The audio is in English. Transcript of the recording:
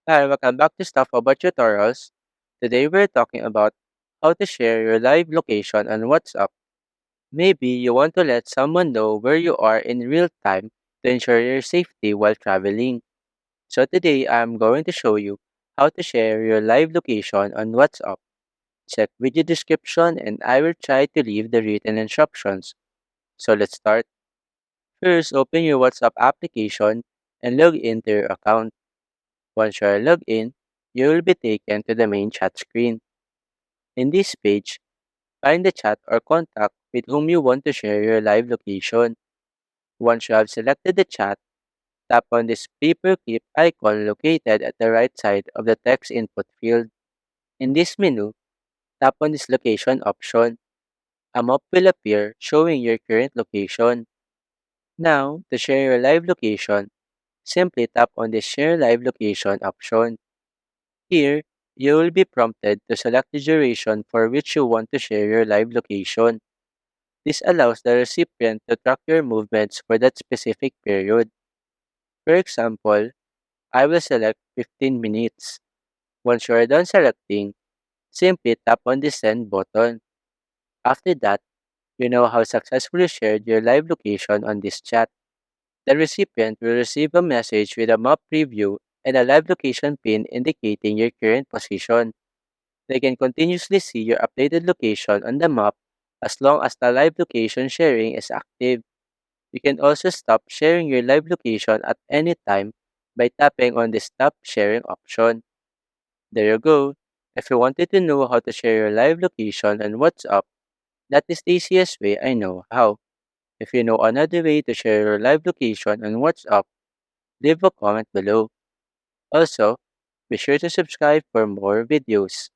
Hi, welcome back to Stuff About Tutorials. Today we're talking about how to share your live location on WhatsApp. Maybe you want to let someone know where you are in real time to ensure your safety while traveling. So today I'm going to show you how to share your live location on WhatsApp. Check video description and I will try to leave the written instructions. So let's start. First, open your WhatsApp application and log into your account. Once you are logged in, you will be taken to the main chat screen. In this page, find the chat or contact with whom you want to share your live location. Once you have selected the chat, tap on this paperclip icon located at the right side of the text input field. In this menu, tap on this location option. A map will appear showing your current location. Now, to share your live location, simply tap on the Share Live Location option. Here, you will be prompted to select the duration for which you want to share your live location. This allows the recipient to track your movements for that specific period. For example, I will select 15 minutes. Once you are done selecting, simply tap on the Send button. After that, you know how successfully shared your live location on this chat. The recipient will receive a message with a map preview and a live location pin indicating your current position. They can continuously see your updated location on the map as long as the live location sharing is active. You can also stop sharing your live location at any time by tapping on the Stop Sharing option. There you go. If you wanted to know how to share your live location on WhatsApp, that is the easiest way I know how. If you know another way to share your live location on WhatsApp, leave a comment below. Also, be sure to subscribe for more videos.